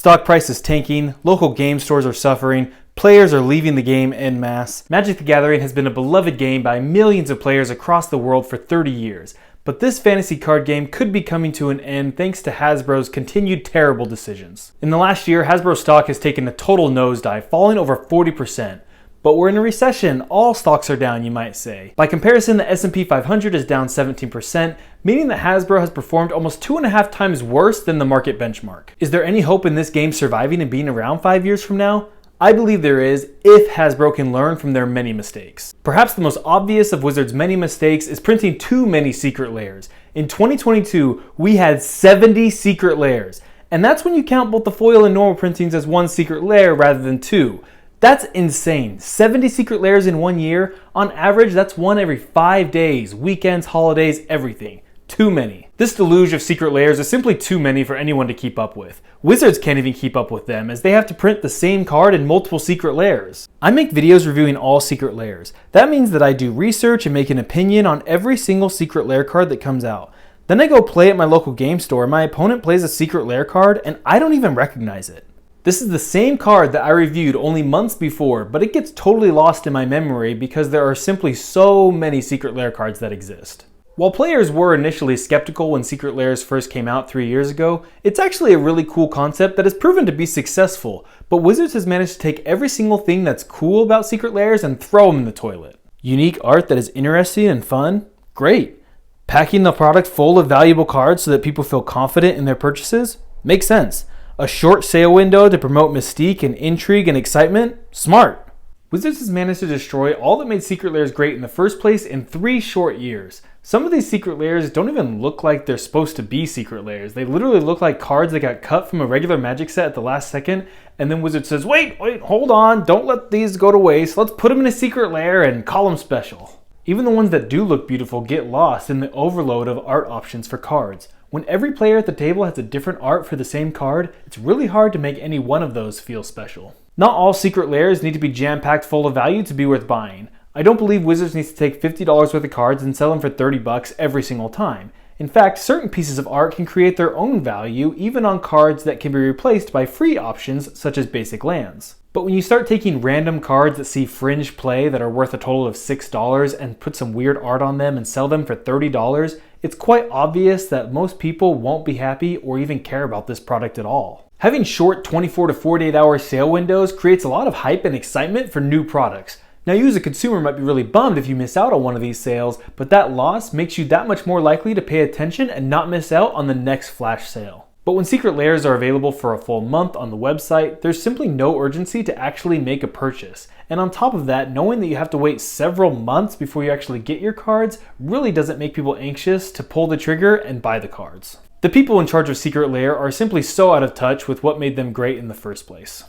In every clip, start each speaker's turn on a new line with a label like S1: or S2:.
S1: Stock price is tanking, local game stores are suffering, players are leaving the game en masse. Magic the Gathering has been a beloved game by millions of players across the world for 30 years. But this fantasy card game could be coming to an end thanks to Hasbro's continued terrible decisions. In the last year, Hasbro stock has taken a total nosedive, falling over 40%. But we're in a recession, all stocks are down, you might say. By comparison, the S&P 500 is down 17%, meaning that Hasbro has performed almost 2.5 times worse than the market benchmark. Is there any hope in this game surviving and being around 5 years from now? I believe there is, if Hasbro can learn from their many mistakes. Perhaps the most obvious of Wizards' many mistakes is printing too many secret layers. In 2022, we had 70 secret layers, and that's when you count both the foil and normal printings as one secret layer rather than two. That's insane. 70 secret layers in 1 year? On average, that's one every 5 days, weekends, holidays, everything. Too many. This deluge of secret layers is simply too many for anyone to keep up with. Wizards can't even keep up with them as they have to print the same card in multiple secret layers. I make videos reviewing all secret layers. That means that I do research and make an opinion on every single secret layer card that comes out. Then I go play at my local game store and my opponent plays a secret layer card and I don't even recognize it. This is the same card that I reviewed only months before, but it gets totally lost in my memory because there are simply so many secret layer cards that exist. While players were initially skeptical when secret layers first came out 3 years ago, it's actually a really cool concept that has proven to be successful, but Wizards has managed to take every single thing that's cool about secret layers and throw them in the toilet. Unique art that is interesting and fun? Great. Packing the product full of valuable cards so that people feel confident in their purchases? Makes sense. A short sale window to promote mystique and intrigue and excitement? Smart. Wizards has managed to destroy all that made secret layers great in the first place in 3 short years. Some of these secret layers don't even look like they're supposed to be secret layers. They literally look like cards that got cut from a regular Magic set at the last second, and then Wizards says, wait, hold on, don't let these go to waste. Let's put them in a secret layer and call them special. Even the ones that do look beautiful get lost in the overload of art options for cards. When every player at the table has a different art for the same card, it's really hard to make any one of those feel special. Not all secret layers need to be jam-packed full of value to be worth buying. I don't believe Wizards needs to take $50 worth of cards and sell them for $30 every single time. In fact, certain pieces of art can create their own value even on cards that can be replaced by free options such as basic lands. But when you start taking random cards that see fringe play that are worth a total of $6 and put some weird art on them and sell them for $30, it's quite obvious that most people won't be happy or even care about this product at all. Having short 24 to 48 hour sale windows creates a lot of hype and excitement for new products. Now, you as a consumer might be really bummed if you miss out on one of these sales, but that loss makes you that much more likely to pay attention and not miss out on the next flash sale. But when secret layers are available for a full month on the website, there's simply no urgency to actually make a purchase. And on top of that, knowing that you have to wait several months before you actually get your cards really doesn't make people anxious to pull the trigger and buy the cards. The people in charge of Secret Lair are simply so out of touch with what made them great in the first place.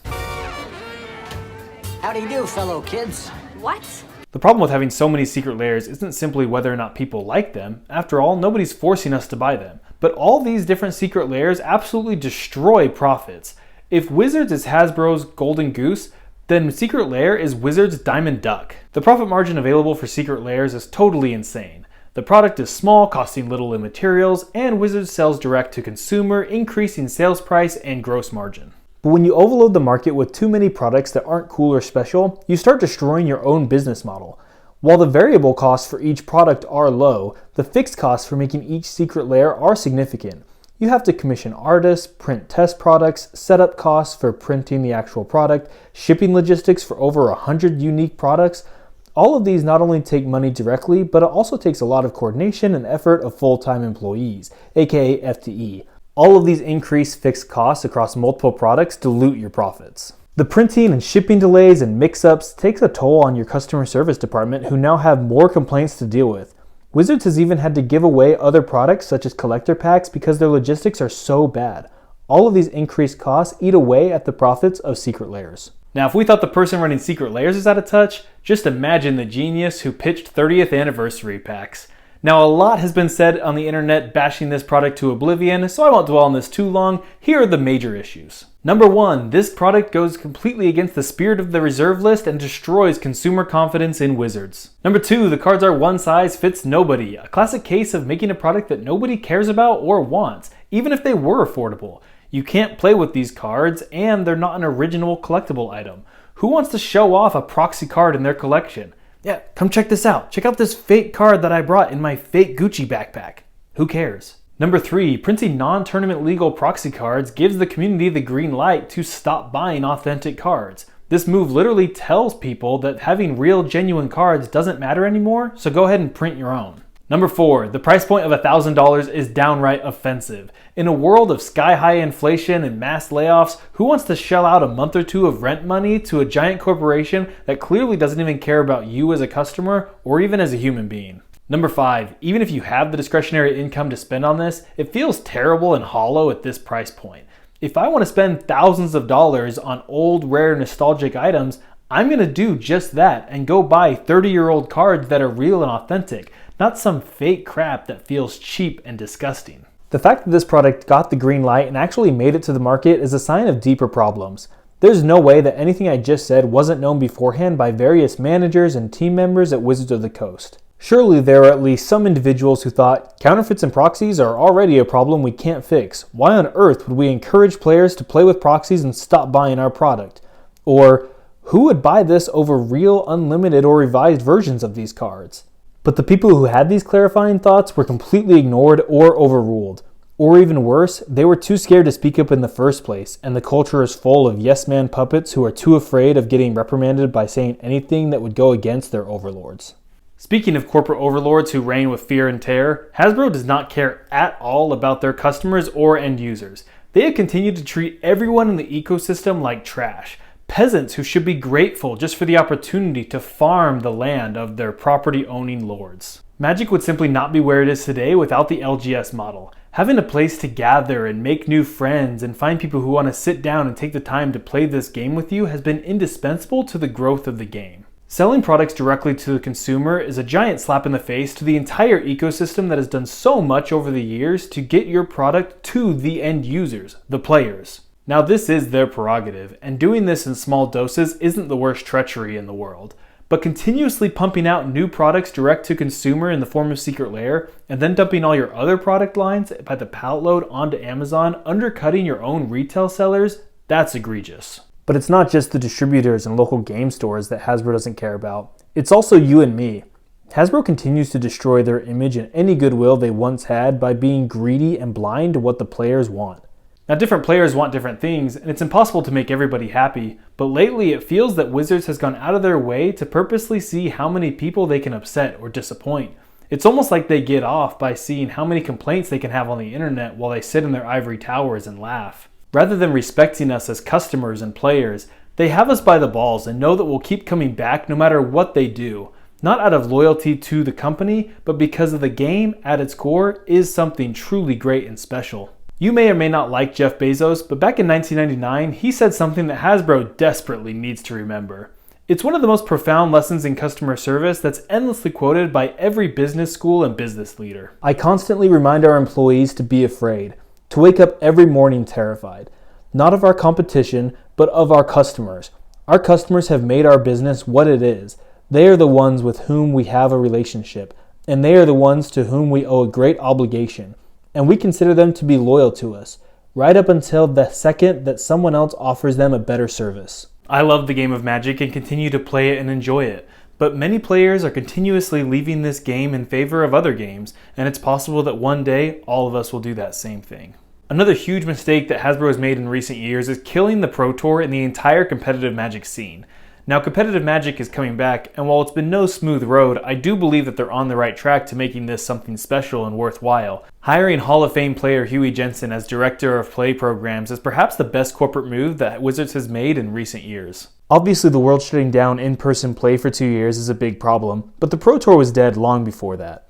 S2: How do you do, fellow kids?
S3: What?
S1: The problem with having so many secret layers isn't simply whether or not people like them. After all, nobody's forcing us to buy them. But all these different secret layers absolutely destroy profits. If Wizards is Hasbro's golden goose, then Secret Lair is Wizards' diamond duck. The profit margin available for secret layers is totally insane. The product is small, costing little in materials, and Wizards sells direct to consumer, increasing sales price and gross margin. But when you overload the market with too many products that aren't cool or special, you start destroying your own business model. While the variable costs for each product are low, the fixed costs for making each secret layer are significant. You have to commission artists, print test products, setup costs for printing the actual product, shipping logistics for over 100 unique products. All of these not only take money directly, but it also takes a lot of coordination and effort of full-time employees, aka FTE. All of these increased fixed costs across multiple products dilute your profits. The printing and shipping delays and mix-ups takes a toll on your customer service department, who now have more complaints to deal with. Wizards has even had to give away other products such as collector packs because their logistics are so bad. All of these increased costs eat away at the profits of Secret Lairs. Now, if we thought the person running Secret Lairs is out of touch, just imagine the genius who pitched 30th anniversary packs. Now, a lot has been said on the internet bashing this product to oblivion, so I won't dwell on this too long. Here are the major issues. Number 1, this product goes completely against the spirit of the reserve list and destroys consumer confidence in Wizards. Number 2, the cards are one size fits nobody, a classic case of making a product that nobody cares about or wants, even if they were affordable. You can't play with these cards, and they're not an original collectible item. Who wants to show off a proxy card in their collection? Yeah, come check this out. Check out this fake card that I brought in my fake Gucci backpack. Who cares? Number 3, printing non-tournament legal proxy cards gives the community the green light to stop buying authentic cards. This move literally tells people that having real, genuine cards doesn't matter anymore, so go ahead and print your own. Number 4, the price point of $1,000 is downright offensive. In a world of sky-high inflation and mass layoffs, who wants to shell out a month or two of rent money to a giant corporation that clearly doesn't even care about you as a customer or even as a human being? Number 5, even if you have the discretionary income to spend on this, it feels terrible and hollow at this price point. If I want to spend thousands of dollars on old, rare, nostalgic items, I'm going to do just that and go buy 30-year-old cards that are real and authentic, not some fake crap that feels cheap and disgusting. The fact that this product got the green light and actually made it to the market is a sign of deeper problems. There's no way that anything I just said wasn't known beforehand by various managers and team members at Wizards of the Coast. Surely there are at least some individuals who thought, counterfeits and proxies are already a problem we can't fix. Why on earth would we encourage players to play with proxies and stop buying our product? Or, who would buy this over real, unlimited, or revised versions of these cards? But the people who had these clarifying thoughts were completely ignored or overruled. Or even worse, they were too scared to speak up in the first place, and the culture is full of yes-man puppets who are too afraid of getting reprimanded by saying anything that would go against their overlords. Speaking of corporate overlords who reign with fear and terror, Hasbro does not care at all about their customers or end users. They have continued to treat everyone in the ecosystem like trash. Peasants who should be grateful just for the opportunity to farm the land of their property-owning lords. Magic would simply not be where it is today without the LGS model. Having a place to gather and make new friends and find people who want to sit down and take the time to play this game with you has been indispensable to the growth of the game. Selling products directly to the consumer is a giant slap in the face to the entire ecosystem that has done so much over the years to get your product to the end users, the players. Now this is their prerogative, and doing this in small doses isn't the worst treachery in the world. But continuously pumping out new products direct to consumer in the form of Secret Lair, and then dumping all your other product lines by the pallet load onto Amazon, undercutting your own retail sellers, that's egregious. But it's not just the distributors and local game stores that Hasbro doesn't care about. It's also you and me. Hasbro continues to destroy their image and any goodwill they once had by being greedy and blind to what the players want. Now, different players want different things, and it's impossible to make everybody happy, but lately it feels that Wizards has gone out of their way to purposely see how many people they can upset or disappoint. It's almost like they get off by seeing how many complaints they can have on the internet while they sit in their ivory towers and laugh. Rather than respecting us as customers and players, they have us by the balls and know that we'll keep coming back no matter what they do. Not out of loyalty to the company, but because of the game at its core is something truly great and special. You may or may not like Jeff Bezos, but back in 1999, he said something that Hasbro desperately needs to remember. It's one of the most profound lessons in customer service that's endlessly quoted by every business school and business leader. I constantly remind our employees to be afraid, to wake up every morning terrified, not of our competition, but of our customers. Our customers have made our business what it is. They are the ones with whom we have a relationship, and they are the ones to whom we owe a great obligation. And we consider them to be loyal to us, right up until the second that someone else offers them a better service. I love the game of Magic and continue to play it and enjoy it, but many players are continuously leaving this game in favor of other games, and it's possible that one day all of us will do that same thing. Another huge mistake that Hasbro has made in recent years is killing the Pro Tour and the entire competitive Magic scene. Now, competitive Magic is coming back, and while it's been no smooth road, I do believe that they're on the right track to making this something special and worthwhile. Hiring Hall of Fame player Huey Jensen as Director of Play Programs is perhaps the best corporate move that Wizards has made in recent years. Obviously, the world shutting down in-person play for 2 years is a big problem, but the Pro Tour was dead long before that.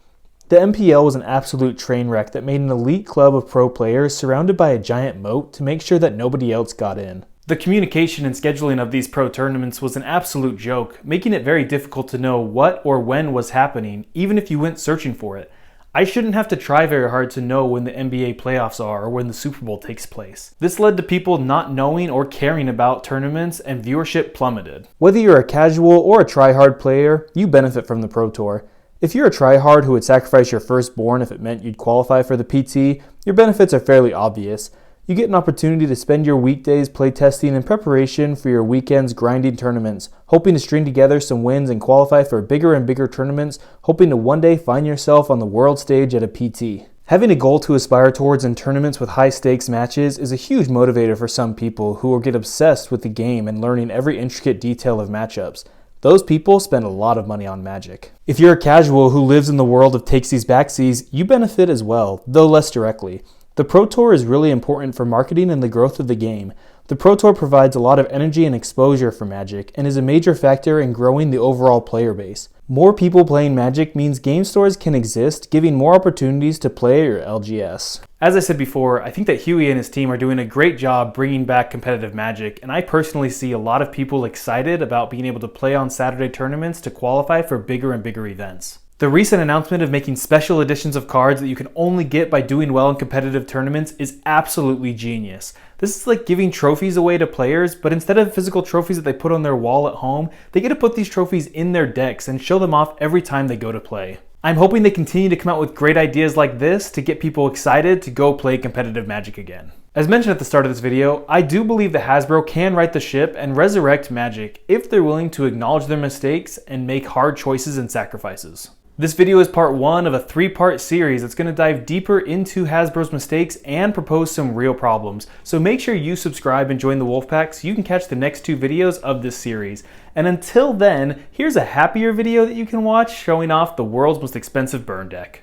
S1: The MPL was an absolute train wreck that made an elite club of pro players surrounded by a giant moat to make sure that nobody else got in. The communication and scheduling of these pro tournaments was an absolute joke, making it very difficult to know what or when was happening, even if you went searching for it. I shouldn't have to try very hard to know when the NBA playoffs are or when the Super Bowl takes place. This led to people not knowing or caring about tournaments, and viewership plummeted. Whether you're a casual or a try-hard player, you benefit from the Pro Tour. If you're a try-hard who would sacrifice your firstborn if it meant you'd qualify for the PT, your benefits are fairly obvious. You get an opportunity to spend your weekdays playtesting in preparation for your weekends grinding tournaments, hoping to string together some wins and qualify for bigger and bigger tournaments, hoping to one day find yourself on the world stage at a PT. Having a goal to aspire towards in tournaments with high stakes matches is a huge motivator for some people who will get obsessed with the game and learning every intricate detail of matchups. Those people spend a lot of money on Magic. If you're a casual who lives in the world of takesies backsies, you benefit as well, though less directly. The Pro Tour is really important for marketing and the growth of the game. The Pro Tour provides a lot of energy and exposure for Magic and is a major factor in growing the overall player base. More people playing Magic means game stores can exist, giving more opportunities to play your LGS. As I said before, I think that Huey and his team are doing a great job bringing back competitive Magic, and I personally see a lot of people excited about being able to play on Saturday tournaments to qualify for bigger and bigger events. The recent announcement of making special editions of cards that you can only get by doing well in competitive tournaments is absolutely genius. This is like giving trophies away to players, but instead of physical trophies that they put on their wall at home, they get to put these trophies in their decks and show them off every time they go to play. I'm hoping they continue to come out with great ideas like this to get people excited to go play competitive Magic again. As mentioned at the start of this video, I do believe that Hasbro can right the ship and resurrect Magic if they're willing to acknowledge their mistakes and make hard choices and sacrifices. This video is part one of a 3-part series that's going to dive deeper into Hasbro's mistakes and propose some real problems. So make sure you subscribe and join the Wolfpack so you can catch the next 2 videos of this series. And until then, here's a happier video that you can watch showing off the world's most expensive burn deck.